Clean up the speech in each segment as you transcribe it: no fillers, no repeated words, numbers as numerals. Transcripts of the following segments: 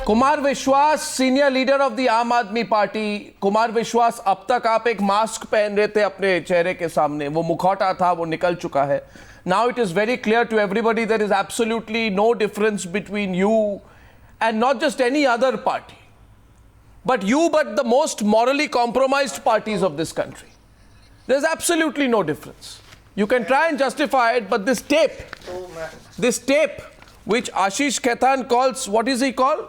कुमार विश्वास, senior leader of the आम आदमी पार्टी। कुमार विश्वास, अब तक आप एक मास्क पहन रहे थे अपने चेहरे के सामने, वो मुखौटा था, वो निकल चुका है। Now it is very clear to everybody there is absolutely no difference between you and not just any other party, but the most morally compromised parties of this country. There's absolutely no difference. You can try and justify it, but this tape, which Ashish Khaitan calls, what does he call?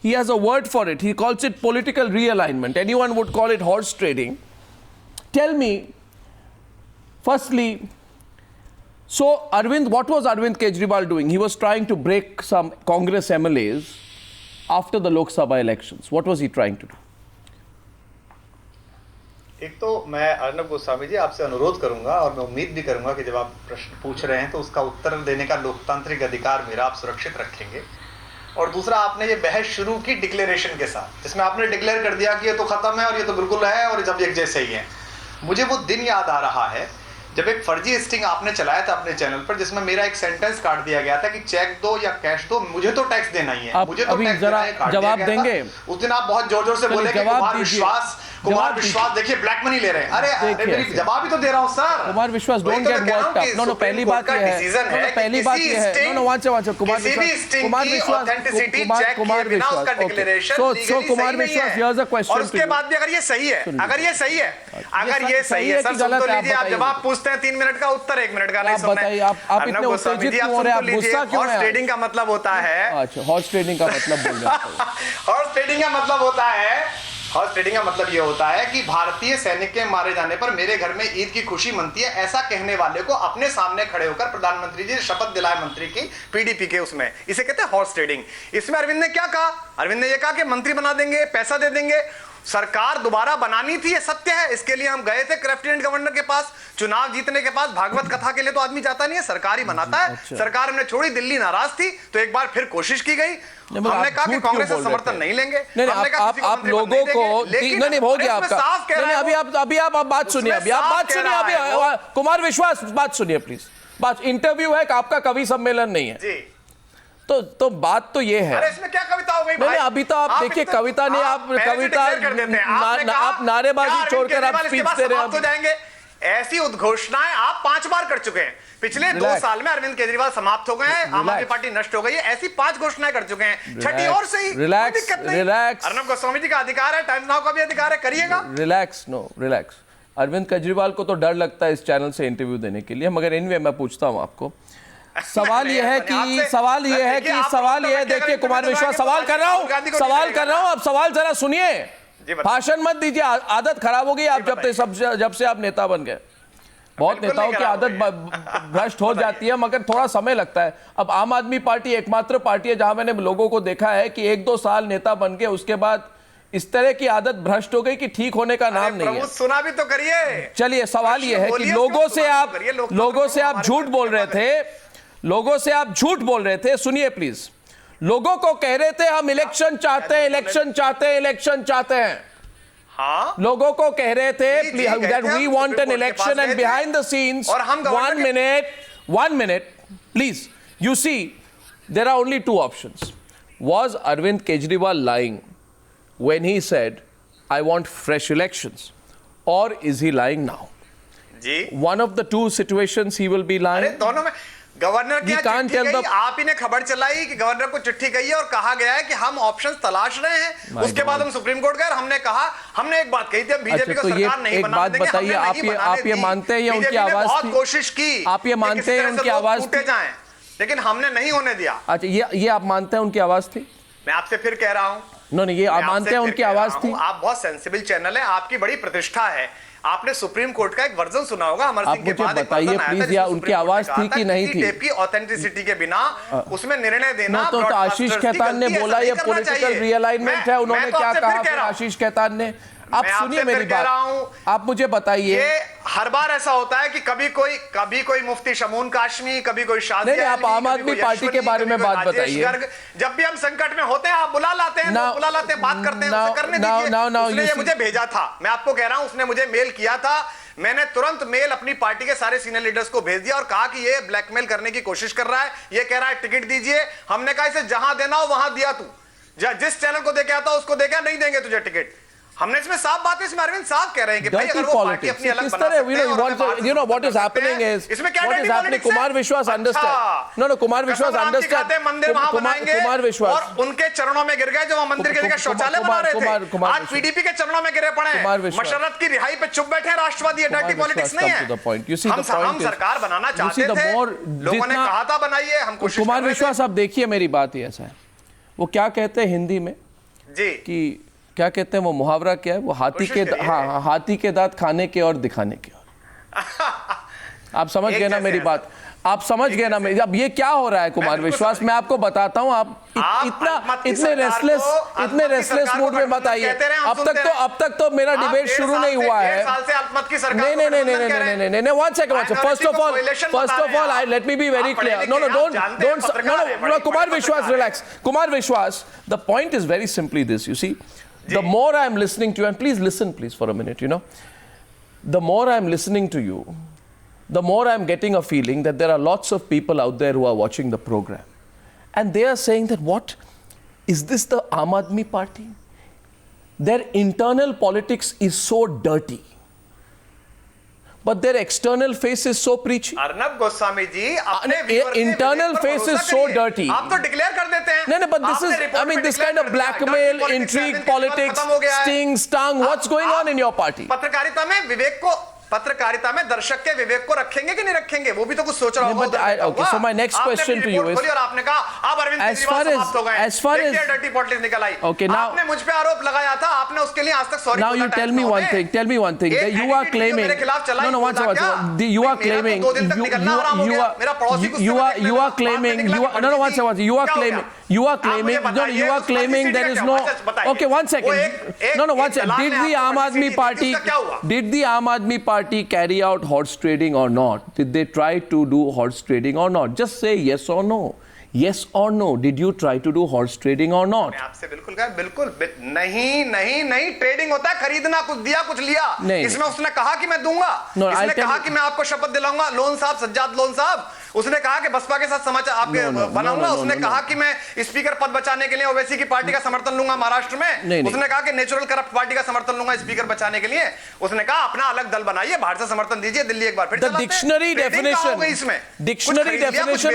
He has a word for it. He calls it political realignment. Anyone would call it horse trading. Tell me, firstly, so Arvind, what was Arvind Kejriwal doing? He was trying to break some Congress MLAs after the Lok Sabha elections. What was he trying to do? एक तो मैं अर्नब गोस्वामी जी आपसे अनुरोध करूंगा और मैं उम्मीद भी करूंगा कि जब आप प्रश्न पूछ रहे हैं तो उसका उत्तर देने का लोकतांत्रिक अधिकार मेरा आप सुरक्षित रखेंगे। और दूसरा, आपने ये बहस शुरू की डिक्लेरेशन के साथ, जिसमें आपने डिक्लेयर कर दिया कि ये तो खत्म है और ये तो बिल्कुल है और जब एक जैसे ही है। मुझे वो दिन याद आ रहा है जब एक फर्जी स्टिंग आपने चलाया था अपने चैनल पर, जिसमें मेरा एक सेंटेंस काट दिया गया था कि चेक दो या कैश दो, मुझे तो टैक्स देना ही है, मुझे तो टैक्स देना है। जवाब देंगे। उस दिन आप बहुत जोर जोर से बोले कि कुमार विश्वास देखिए ब्लैक मनी ले रहे हैं। अरे मेरी जवाब ही तो दे रहा हूं sir. Kumar Vishwas don't get worked up. No पहली बात ये है, पहली बात ये है, नो वांच कुमार विश्वास कुमार विश्वास हियर्स अ क्वेश्चन। और उसके बाद भी अगर ये सही है, अगर ये सही है सर, सुन तो लीजिए। आप जवाब पूछते हैं 3 मिनट का, उत्तर 1 मिनट का नहीं सुनना है। आप इतने उत्तेजित क्यों हो रहे हैं? आप गुस्सा क्यों हैं? हॉर्स ट्रेडिंग का मतलब होता है, अच्छा हॉर्स ट्रेडिंग का मतलब बोल रहे हैं। हॉर्स ट्रेडिंग का मतलब होता है, हॉर्स ट्रेडिंग का मतलब ये होता है कि भारतीय सैनिक के मारे जाने पर मेरे घर में ईद की खुशी मनती है, ऐसा कहने वाले को अपने सामने खड़े होकर प्रधानमंत्री जी शपथ दिलाए मंत्री की पीडीपी के, उसमें इसे कहते हैं हॉर्स ट्रेडिंग। इसमें अरविंद ने क्या कहा? अरविंद ने यह कहा कि मंत्री बना देंगे, पैसा दे देंगे। सरकार दोबारा बनानी थी, ये सत्य है। इसके लिए हम गए थे लेफ्टिनेंट गवर्नर के पास, चुनाव जीतने के पास भागवत कथा के लिए तो आदमी जाता नहीं है, सरकार ही बनाता है। अच्छा। सरकार हमने छोड़ी, दिल्ली नाराज थी तो एक बार फिर कोशिश की गई। हमने कहा कि कांग्रेस से समर्थन नहीं लेंगे। आप लोगों को नहीं हो गया आपका। अभी आप बात सुनिए, अभी आप बात सुनिए, अभी कुमार विश्वास बात सुनिए प्लीज। बात इंटरव्यू है, आपका कवि सम्मेलन नहीं है जी। तो बात तो ये है। अरे इसमें क्या कविता हो गई भाई? नहीं, अभी तो आप देखिए कविता नहीं, आप कविता आप नारेबाजी छोड़कर आप स्पीच दे रहे हैं। जाएंगे ऐसी उद्घोषणाएं आप 5 बार कर चुके हैं पिछले 2 साल में। अरविंद केजरीवाल समाप्त हो गए हैं, आम आदमी पार्टी नष्ट हो गई है, ऐसी 5 घोषणाएं कर चुके हैं। छठी और सही, रिलैक्स। अर्नब गोस्वामी जी का अधिकार है, टाइम्स नाउ का भी अधिकार है, करिएगा। रिलैक्स। अरविंद केजरीवाल को तो डर लगता है इस चैनल से इंटरव्यू देने के लिए, मगर एनीवे मैं पूछता हूं आपको। सवाल ये है कि देखिए कुमार विश्वास, सवाल कर रहा हूं, आप सवाल जरा सुनिए, भाषण मत दीजिए। आदत खराब हो गई आप जब से आप नेता बन गए। बहुत नेताओं की आदत भ्रष्ट हो जाती है, मगर थोड़ा समय लगता है। अब आम आदमी पार्टी एकमात्र पार्टी है जहां मैंने लोगों को देखा है कि 1-2 साल नेता बन के उसके बाद इस तरह की आदत भ्रष्ट हो गई कि ठीक होने का नाम नहीं है। सुना भी तो करिए। चलिए, सवाल ये है कि लोगों से आप झूठ बोल रहे थे। सुनिए प्लीज। लोगों को कह रहे थे हम इलेक्शन चाहते हैं। हाँ, लोगों को कह रहे थे that we want an election, and behind the scenes, 1 minute, please. You see, there are only 2 options. Was Arvind Kejriwal lying when he said, I want fresh elections? Or is he lying now? Ji, one of the 2 situations he will be lying. अरे दोनों में governor की चिट्ठी गई, आप ही ने खबर चलाई कि गवर्नर को चिट्ठी गई है और कहा गया है कि हम ऑप्शंस तलाश रहे हैं। उसके बाद हम सुप्रीम कोर्ट गए, हमने एक बात कही थी, बीजेपी को सरकार नहीं बना देंगे। बताइए, आप ये मानते हैं उनकी आवाज बहुत कोशिश की, आप ये मानते हैं उनकी आवाज टूटे जाएं, लेकिन हमने नहीं होने दिया। अच्छा, ये आप मानते हैं उनकी आवाज थी? मैं आपसे फिर कह रहा हूं, नहीं, ये आप मानते हैं उनकी आवाज थी? आप बहुत सेंसिबल चैनल है, आपकी बड़ी प्रतिष्ठा है, आपने सुप्रीम कोर्ट का एक वर्जन सुना होगा अमर सिंह के बाद। बताइए प्लीज, या उनकी आवाज थी कि नहीं थी? टेप की ऑथेंटिसिटी के बिना उसमें निर्णय देना। तो आशीष खेतान ने बोला ये पॉलिटिकल रियलाइनमेंट है। उन्होंने क्या कहा आशीष खेतान ने? आप सुनिए मेरी बात, आप मुझे बताइए। हर बार ऐसा होता है कि कभी कोई मुफ्ती शमून काशमी, कभी कोई शादी। नहीं, आप आम आदमी पार्टी के बारे में बात बताइए। जब भी हम संकट में होते हैं आप बुला लाते हैं, बात करते हैं, उसे करने दीजिए। उसने मुझे भेजा था, मैं आपको कह रहा हूं, उसने मुझे मेल किया था। मैंने तुरंत मेल अपनी पार्टी के सारे सीनियर लीडर्स को भेज दिया और कहा कि ये ब्लैकमेल करने की कोशिश कर रहा है, ये कह रहा है टिकट दीजिए। हमने कहा इसे जहां देना हो वहां दिया तू, जिस चैनल को देके आता उसको देके नहीं देंगे तुझे टिकट। हमने इसमें साफ बात है, इसमें अरविंद साफ कह रहे हैं कि भाई अगर वो पार्टी अपनी अलग बना सकते हैं, you know what is happening is, इसमें क्या what is happening, Kumar Vishwas understand, no Kumar Vishwas understand, मंदिर वहां बनाएंगे Kumar Vishwas और उनके चरणों में गिर गए जो वहां मंदिर की जगह शौचालय बना रहे थे, आज पीडीपी के चरणों में गिरे पड़े हैं, मशर्रत की रिहाई पे चुप बैठे हैं राष्ट्रवादी, ये डर्टी पॉलिटिक्स नहीं है। हम सरकार बनाना चाहते थे, लोगों ने कहा था बनाइए, हम कोशिश। कुमार विश्वास आप देखिए मेरी बात ही ऐसा है, वो क्या कहते हैं हिंदी में जी कि क्या कहते हैं, वो मुहावरा क्या है, वो हाथी के दांत खाने के और दिखाने के और। आप समझ गए ना मेरी बात, आप समझ गए ना मेरी। अब ये क्या हो रहा है कुमार विश्वास, मैं आपको बताता हूं, आप इतने रेस्टलेस मूड में मत आइए। अब तक तो मेरा डिबेट शुरू नहीं हुआ है। नहीं, one second, first of all let me be very clear, no don't Kumar Vishwas, relax Kumar Vishwas, the point is very simply this, you see, the more I am listening to you, and please listen please for a minute, you know, the more I am listening to you, the more I am getting a feeling that there are lots of people out there who are watching the program and they are saying that what is this, the Aam Aadmi Party? Their internal politics is so dirty, but their external face is so preachy. Arnab Goswami ji, internal face is so dirty. आप तो declare कर देते हैं। No, but this is, I mean, this kind of blackmail, intrigue, politics, sting, stung, what's going on in your party? पत्रकारिता में विवेक को, पत्रकारिता में दर्शक के विवेक को रखेंगे कि नहीं रखेंगे, वो भी तो कुछ सोच रहा होगा। Okay, so my next question to you is, और आपने कहा आप अरविंद केजरीवाल समाप्त हो गए, as far as dirty politics निकल आई। Okay, now आपने मुझ पे आरोप लगाया था, आपने उसके लिए आज तक sorry. Now you tell me one thing, that you are claiming, no, one second, you are claiming, there is no, okay, one second, no, one second, did the Aam Aadmi Party carry out horse trading or not? Did they try to do horse trading or not? Just say yes or no. Yes or no, did you try to do horse trading or not? मैं आपसे बिल्कुल कहा, बिल्कुल नहीं, trading होता है खरीदना, कुछ दिया कुछ लिया। इसमें उसने कहा कि मैं दूंगा, इसने कहा कि मैं आपको शपथ दिलाऊंगा, लोन साहब, सज्जाद लोन साहब, उसने कहा कि बसपा के साथ समाचार आपके बनाऊंगा, उसने कहा कि मैं स्पीकर पद बचाने के लिए ओवैसी की पार्टी का समर्थन लूंगा महाराष्ट्र में, उसने कहा कि नेचुरल करप्ट पार्टी का समर्थन लूंगा स्पीकर बचाने के लिए, उसने कहा अपना अलग दल बनाइए, बाहर से समर्थन दीजिए, दिल्ली एक बार फिर dictionary definition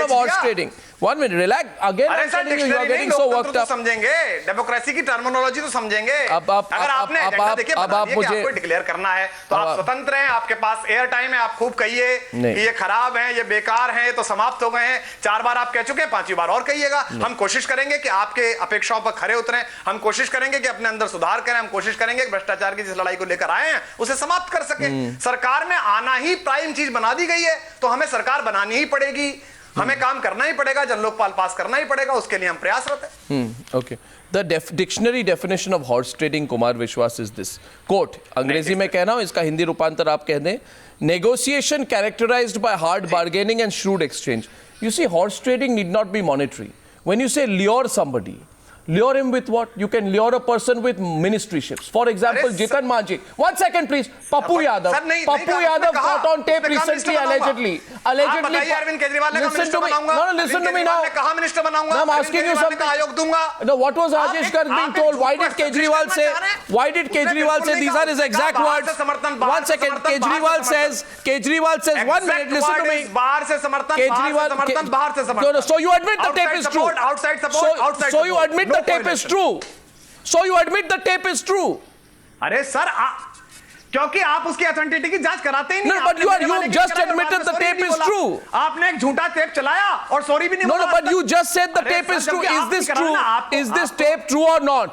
of horse trading. 1 minute, relax again. I'm telling you, you are getting so worked up. समझेंगे, डेमोक्रेसी की टर्मिनोलॉजी तो समझेंगे। अगर आपने एजेंडा देखिए, आपको डिक्लेयर करना है तो आप स्वतंत्र हैं, आपके पास एयर टाइम है, आप खूब कहिए कि ये खराब है, ये बेकार है, तो समाप्त हो गए हैं। 4 बार आप कह चुके हैं, 5वीं बार और कहिएगा। हम कोशिश करेंगे कि आपके अपेक्षाओं पर खरे उतरें, हम कोशिश करेंगे कि अपने अंदर सुधार करें, हम कोशिश करेंगे कि भ्रष्टाचार की जिस लड़ाई को लेकर आए हैं उसे समाप्त कर सके। सरकार में आना ही प्राइम चीज बना दी गई है, तो हमें सरकार बनानी ही पड़ेगी, हमें काम करना ही पड़ेगा, जन लोकपाल पास करना ही पड़ेगा, उसके लिए हम प्रयासरत हैं। Okay, the dictionary definition of horse trading Kumar विश्वास इज दिस, कोट अंग्रेजी में कहना हूं, इसका हिंदी रूपांतर आप कह दें, negotiation characterized by hard bargaining and shrewd exchange. You see, horse trading need not be monetary. When you say lure somebody, lure him with what? You can lure a person with ministryships. For example, Jitan Manji. 1 second, please. Pappu Yadav. Pappu Yadav caught on tape recently, allegedly. Arvind Kejriwal ने कहा Listen to me. No, listen to me now. कहा minister बनाऊंगा, I'm asking you something. आयोग दूंगा। No, what was Rajesh Garg being told? Why did Kejriwal say? Why did Kejriwal say? These are his exact words. 1 second. Kejriwal says. 1 minute. Listen to me. बाहर से समर्थन, Kejriwal. बाहर से समर्थन। So you admit the tape is true. Outside support. Outside. So you admit the tape is true. So you admit the tape is true. अरे sir, क्योंकि आप उसकी ऑथेंटिसिटी की जांच कराते ही नहीं। No, but you just admitted the tape is true. आपने एक झूठा टेप चलाया और सॉरी भी नहीं बोला। No, but you just said the tape is true. Is this true? Is this tape true or not?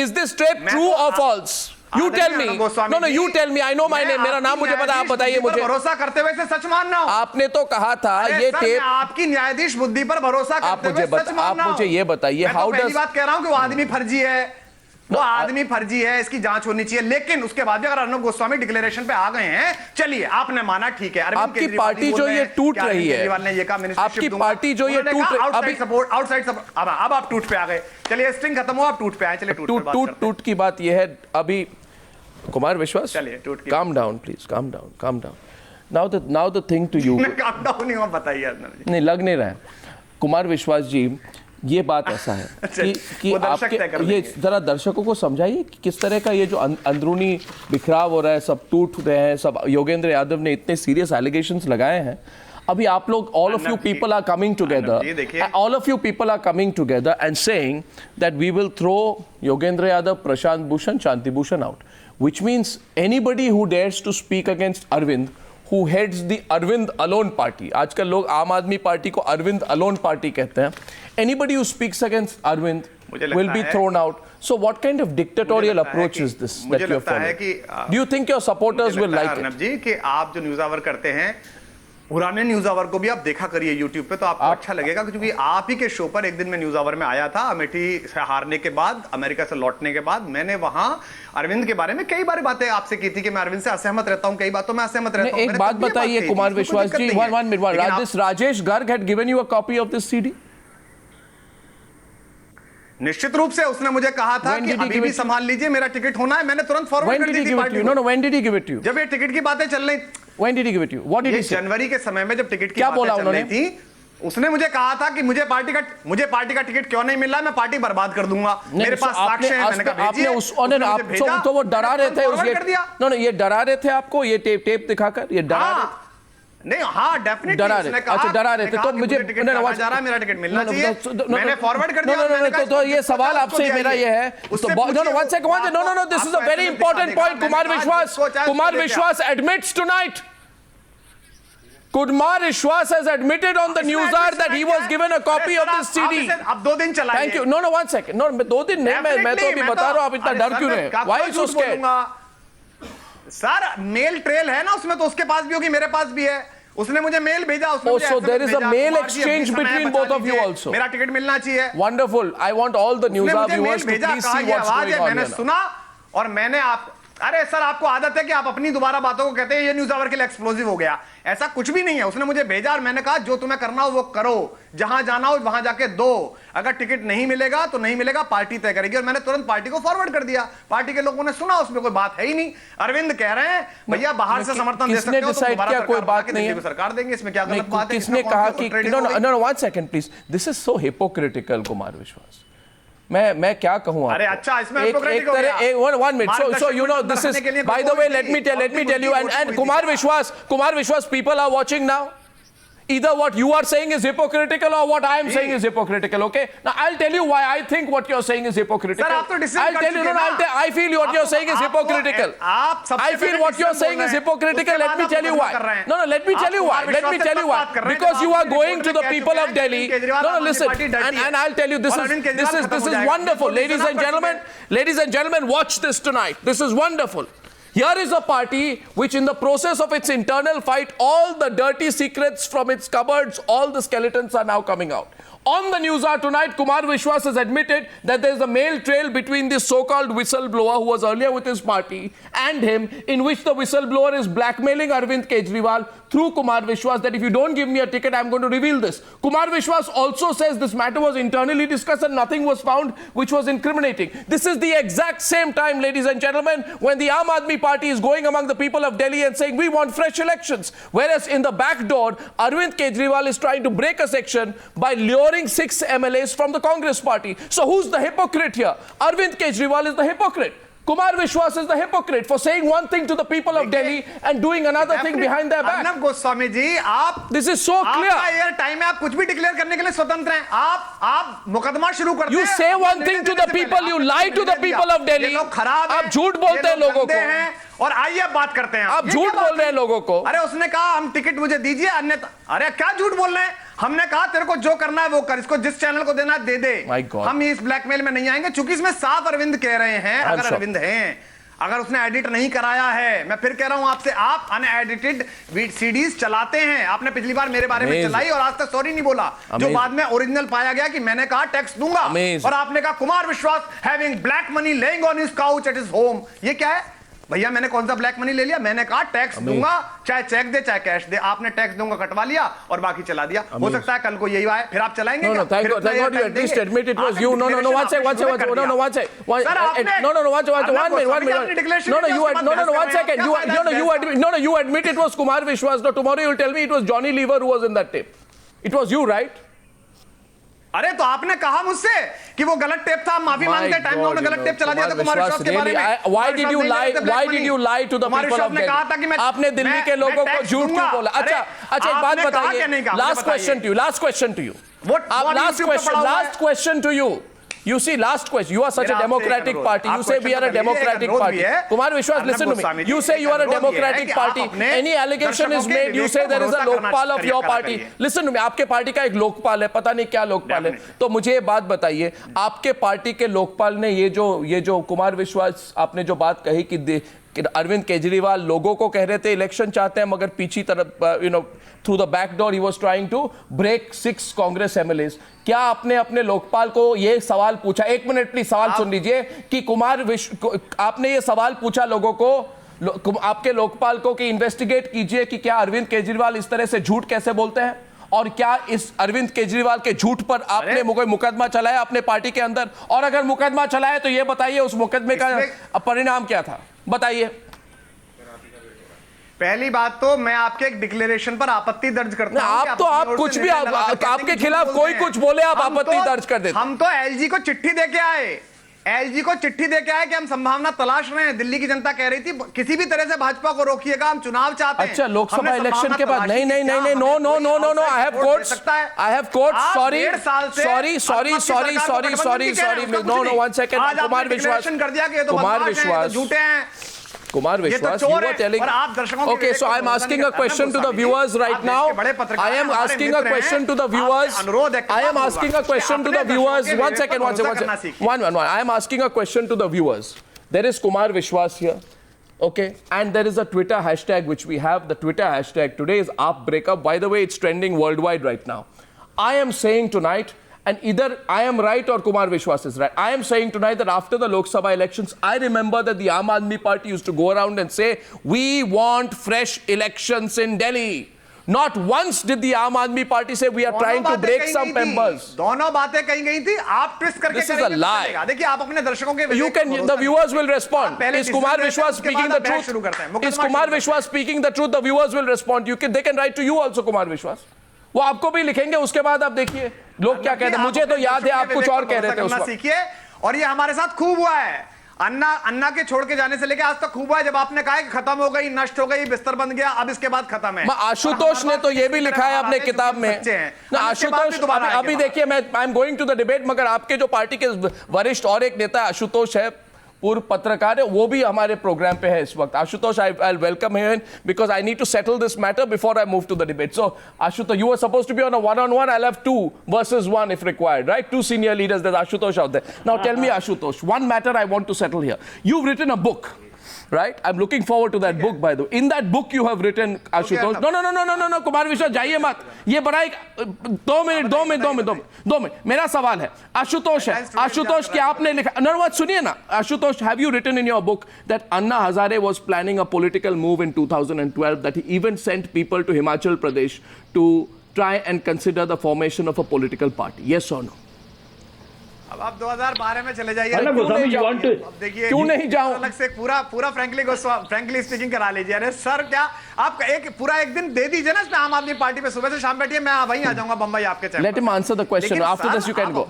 Is this tape true or false? You tell me. No, you tell me. I know my name. मेरा नाम मुझे पता, आप बताइए मुझे। भरोसा करते हुए सच मानना हो। आपने तो कहा था ये टेप। आपकी न्यायाधीश बुद्धि पर भरोसा करते हुए सच मानना हो। आप मुझे ये बताइए, how does? पहली बात कह रहा हूँ कि वो आदमी फर्जी है, वो आदमी फर्जी है, इसकी जांच होनी चाहिए। लेकिन उसके बाद भी अगर अर्नब गोस्वामी डिक्लेरेशन पे आ गए हैं, चलिए आपने माना, ठीक है। आपकी पार्टी जो ये टूट रही है, आपकी पार्टी जो ये टूट आउटसाइड सपोर्ट, अब आप टूट पे आ गए। चलिए स्ट्रिंग खत्म हो, आप टूट पे आए। चलिए टूट की बात ये है अभी कुमार विश्वास, चलिए टूट की, calm down please, calm down. Now the thing to you, calm down नहीं हो, बताइए। नहीं लग नहीं रहा है कुमार विश्वास जी, ये बात ऐसा है कि वो दर्शक तय कर आपके ये लेंगे। जरा दर्शकों को समझाइए कि किस तरह का ये जो अंदरूनी बिखराव हो रहा है, सब टूट रहे हैं, सब योगेंद्र यादव ने इतने सीरियस एलिगेशंस लगाए हैं। अभी आप लोग all of you people are coming together, all of you people are coming together and saying that we will throw Yogendra Yadav, Prashant Bhushan, Shanti Bhushan out, which means anybody who dares to speak against Arvind, who heads the Arvind Alone party, आजकल लोग आम आदमी party को Arvind alone party कहते हैं, anybody who speaks against Arvind will be thrown out. So what kind of dictatorial approach is this that you are following? Do you think your supporters will like it? Arnab जी कि आप जो news our करते हैं, पुराने news our को भी आप देखा करिए यूट्यूब पे, तो आपको अच्छा लगेगा, क्योंकि आप ही के शो पर एक दिन मैं न्यूज आवर में आया था, अमेठी से हारने के बाद, अमेरिका से लौटने के बाद, मैंने वहां अरविंद के बारे में कई बार बातें आपसे की थी कि मैं अरविंद से असहमत रहता हूं, कई बातों में असहमत रहता हूं। एक बात बताइए कुमार विश्वास जी, one minute, Rajesh Garg had given you a copy of this CD? निश्चित रूप से उसने मुझे कहा था कि अभी भी संभाल लीजिए, मेरा टिकट होना है, मैंने तुरंत फॉरवर्ड कर दी थी पार्टी को। No, when did he give it to you? जब ये टिकट की बातें चल रही, When did he give it to you? What did he say? जनवरी के समय में जब टिकट की क्या बातें बोला चल रही उन्होंने? थी, उसने मुझे कहा था कि मुझे पार्टी का टिकट क्यों नहीं मिल रहा है, मैं पार्टी बर्बाद कर दूंगा, मेरे पास साक्ष्य है। मैंने कहा आपने उस तो वो डरा रहे थे उसके, ये डरा रहे थे आपको, ये टेप दिखाकर ये डरा रहे थे? नहीं, हाँ डेफिनेटली डरा रहे, अच्छा डरा रहे थे, तो मुझे जा रहा, मेरा टिकट मिलना चाहिए, मैंने फॉरवर्ड कर दिया। तो ये सवाल आपसे मेरा ये है, no, this is a very important point. Kumar Vishwas admits tonight, Kumar Vishwas has admitted on the news hour that he was given a copy of this CD. अब 2 दिन चला। Thank you. No, 1 second. No, 2 दिन नहीं, मैं तो अभी बता रहा हूँ, आप इतना डर क्यों रहे? Why are you so scared? Sir mail trail है ना उसमें, तो उसके पास भी होगी, मेरे पास भी है, उसने मुझे मेल भेजा, उसने Oh, so there is a mail exchange between both of you also. मेरा टिकट मिलना चाहिए। Wonderful. I want all the news hour viewers to please see what's going on. मैंने सुना और मैंने आप, अरे सर आपको आदत है कि आप अपनी दोबारा बातों को कहते हैं ये न्यूज आवर के लिए एक्सप्लोसिव हो गया, ऐसा कुछ भी नहीं है। उसने मुझे भेजा और मैंने कहा जो तुम्हें करना हो वो करो, जहां जाना हो वहां जाके दो, अगर टिकट नहीं मिलेगा तो नहीं मिलेगा, पार्टी तय करेगी। और मैंने तुरंत पार्टी को फॉरवर्ड कर दिया, पार्टी के लोगों ने सुना, उसमें कोई बात है ही नहीं। अरविंद कह रहे हैं भैया बाहर से समर्थन दे सकते हो तो दोबारा कोई बात नहीं है, सरकार देंगे, इसमें क्या गलत बात है? किसने कहा कि no 1 second please, this is so hypocritical Kumar Vishwas, मैं क्या कहूं? अरे अच्छा, इसमें एक तरह one minute, so you know this is, by the way, let me tell you, and Kumar Vishwas, people are watching now. Either what you are saying is hypocritical or what I am saying is hypocritical, okay? Now I'll tell you why I think what you're saying is hypocritical. Sir, आप तो decide I'll tell you, I feel what you're saying is hypocritical. I feel what you're saying is hypocritical. Let me tell you why. No, let me tell you why. Because you are going to the people of Delhi. No, listen. And I'll tell you, this is wonderful. Ladies and gentlemen, watch this tonight. This is wonderful. Here is a party which, in the process of its internal fight, all the dirty secrets from its cupboards, all the skeletons are now coming out. On the news hour tonight, Kumar Vishwas has admitted that there is a mail trail between this so-called whistleblower who was earlier with his party and him, in which the whistleblower is blackmailing Arvind Kejriwal through Kumar Vishwas that if you don't give me a ticket, I'm going to reveal this. Kumar Vishwas also says this matter was internally discussed and nothing was found which was incriminating. This is the exact same time, ladies and gentlemen, when the Aam Aadmi Party is going among the people of Delhi and saying we want fresh elections. Whereas in the back door, Arvind Kejriwal is trying to break a section by luring 6 MLAs from the Congress party. So who's the hypocrite here? Arvind Kejriwal is the hypocrite. Kumar Vishwas is the hypocrite for saying one thing to the people of Delhi and doing another thing behind their back. Arnab Goswami ji, आप, this is so clear. आपका air time है, आप कुछ भी declare करने के लिए स्वतंत्र हैं। आप मुकदमा शुरू करते हैं। You say one thing to the people, you lie to the people of Delhi. आप झूठ बोलते हैं लोगों को। और आइए अब बात करते हैं। आप झूठ बोल रहे हैं लोगों को। अरे उसने कहा हम टिकट मुझे दीजिए, अन्यथा, अरे क्या झूठ बोल रहे हैं? हमने कहा तेरे को जो करना है वो कर, इसको जिस चैनल को देना है दे दे। हम इस ब्लैकमेल में नहीं आएंगे, चूंकि इसमें साफ अरविंद कह रहे हैं, अगर अरविंद हैं, अगर उसने एडिट नहीं कराया है, मैं फिर कह रहा हूं आपसे, आप अनएडिटेड सीडीज चलाते हैं। आपने पिछली बार मेरे बारे में चलाई और आज तक सॉरी नहीं बोला, जो बाद में ओरिजिनल पाया गया कि मैंने कहा टैक्स दूंगा, और आपने कहा कुमार विश्वास having black money laying on his couch at his home. ये क्या है भैया? मैंने कौन सा ब्लैक मनी ले लिया? मैंने कहा टैक्स दूंगा, चाहे चेक दे चाहे कैश दे। आपने टैक्स दूंगा कटवा लिया और बाकी चला दिया। हो सकता है कल को यही आए, फिर आप चलाएंगे। No, thank God you at least admit it was you. No, one second. No, one second. One minute. You admit it was Kumar Vishwas. No, tomorrow you'll tell me it was Johnny Lever who was in that tape. It was you, right? अरे तो आपने कहा मुझसे कि वो गलत tape था, माफी मांगते टाइम में गलत टेप चला दिया था कुमार विश्वास के बारे में। Why did you lie to the people of Delhi? आपने दिल्ली के लोगों को झूठ क्यों बोला? अच्छा एक बात बताइए, last question to you. Last question to you. You see, last question. You are such a democratic party. You say we are a democratic party. Kumar Vishwas, listen to me. You say you are a democratic party. Any allegation is made, you say there is a lokpal of your party. Listen to me. आपके party का एक लोकपाल है, पता नहीं क्या लोकपाल है. तो मुझे ये बात बताइए, आपके पार्टी के लोकपाल ने ये जो कुमार विश्वास आपने जो बात कही कि अरविंद केजरीवाल लोगों को कह रहे थे इलेक्शन चाहते हैं, मगर पीछे तरफ थ्रू द बैक डोर ही was trying to break 6 Congress MLAs. क्या आपने अपने लोकपाल को ये सवाल पूछा? 1 मिनट प्लीज, सवाल सुन लीजिए कि आपने ये सवाल पूछा लोगों को, आपके लोकपाल को कि इन्वेस्टिगेट कीजिए कि क्या अरविंद केजरीवाल इस तरह से झूठ कैसे बोलते हैं, और क्या इस अरविंद केजरीवाल के झूठ पर आपने कोई मुकदमा चलाया अपने पार्टी के अंदर? और अगर मुकदमा चलाया तो ये बताइए उस मुकदमे का परिणाम क्या था, बताइए. पहली बात तो मैं आपके एक डिक्लेरेशन पर आपत्ति दर्ज करता हूं. आप कुछ भी आपके खिलाफ कोई कुछ बोले आप आपत्ति दर्ज कर देते. हम तो एलजी को चिट्ठी देके आए, एलजी को चिट्ठी देके आए कि हम संभावना तलाश रहे हैं. दिल्ली की जनता कह रही थी किसी भी तरह से भाजपा को रोकिएगा, हम चुनाव चाहते हैं. अच्छा, लोकसभा इलेक्शन के बाद नहीं, no, I have quotes, sorry, no, 1 सेकंड. कुमार विश्वास कर दिया कि ये तो झूठे हैं. Kumar Vishwas, you were telling. Okay, so I am asking a question to the viewers right now. I am asking a question to the viewers. I am asking a question to the viewers. 1 second. One. I am asking a question to the viewers. There is Kumar Vishwas here. Okay, and there is a Twitter hashtag which we have. The Twitter hashtag today is Aap Breakup. By the way, it's trending worldwide right now. I am saying tonight, and either I am right or Kumar Vishwas is right. I am saying tonight that after the Lok Sabha elections, I remember that the Aam Aadmi Party used to go around and say, we want fresh elections in Delhi. Not once did the Aam Aadmi Party say we are trying to break some members. दोनों बातें कही गई थी, आप twist करके This is a lie. देखिए आप अपने दर्शकों के You can, the viewers will respond. Is Kumar Vishwas speaking the truth? Is Kumar Vishwas speaking the truth? The viewers will respond. They can write to you also, Kumar Vishwas. वो आपको भी लिखेंगे, उसके बाद आप देखिए लोग क्या कहते हैं. मुझे तो याद है आप कुछ और कह रहे थे उस वक्त. सीखिए, और ये हमारे साथ खूब हुआ है. अन्ना के छोड़ के जाने से लेके आज तक खूब हुआ है. जब आपने कहा कि खत्म हो गई, नष्ट हो गई, बिस्तर बन गया, अब इसके बाद खत्म है. आशुतोष ने तो ये भी लिखा है अपने किताब में. आशुतोष, अभी देखिए मैं I am going to the debate, मगर आपके जो पार्टी के वरिष्ठ और एक नेता आशुतोष है, पूर्व पत्रकार है, वो भी हमारे प्रोग्राम पे है इस वक्त. Ashutosh, I welcome him because I need to settle this matter before I move to the debate. So Ashutosh, you were supposed to be on a one-on-one. I'll have 2 versus 1 if required, right? 2 senior leaders. There's Ashutosh out there. Now tell me, Ashutosh, one matter I want to settle here. You've written a book, right? I'm looking forward to that book, by the way. In that book you have written, Ashutosh. No, Kumar Vishwas, जाइए मत. ये बड़ा एक 2 minute. मेरा सवाल है, आशुतोष है. आशुतोष, क्या आपने लिखा? नरवत सुनिए ना. Ashutosh, have you written in your book that Anna Hazare was planning a political move in 2012, that he even sent people to Himachal Pradesh to try and consider the formation of a political party? Yes or no? अब आप 2012 में चले जाइए. देखिए क्यों नहीं जाऊं? अलग से पूरा फ्रैंकली स्पीकिंग करा लीजिए. अरे सर, क्या आप एक दिन दे दीजिए ना इसमें आम आदमी पार्टी पे, सुबह से शाम बैठिए, मैं वहीं आ जाऊंगा बम्बई आपके channel. Let him answer the question. After this you can go.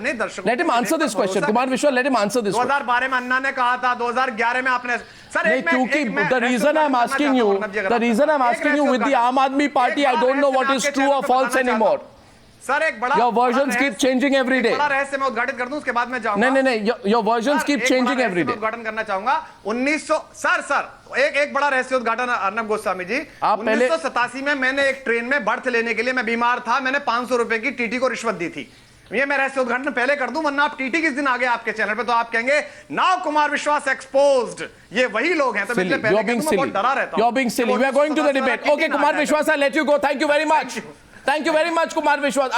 Let him answer this question. Kumar Vishwas, let him answer this. 2012 में अन्ना ने कहा था, 2011 में आपने सर नहीं, क्योंकि the reason I'm asking you with the Aam Aadmi Party, I don't know what is true or false anymore. Sir एक बड़ा, your versions keep changing every day. बड़ा रहस्य मैं उद्घाटित कर दूं, उसके बाद मैं जाऊंगा. नहीं, your versions keep changing every day. उद्घाटन करना चाहूंगा. 1900 सर एक बड़ा रहस्य उद्घाटन अर्नब गोस्वामी जी. 1987 में मैंने एक ट्रेन में बर्थ लेने के लिए, मैं बीमार था, मैंने 500 रुपए की टीटी को रिश्वत दी थी. ये मैं रहस्य उद्घाटन पहले कर दूं, वरना आप टीटी किस दिन आ गए आपके चैनल पे तो आप कहेंगे नाउ कुमार विश्वास एक्सपोज्ड. ये वही लोग हैं. तो मैं बहुत डरा रहता हूं. You're being silly. We are going to the debate. Okay, Kumar Vishwas, I'll let you go. Thank you very much. Thank you very much, Kumar Vishwas.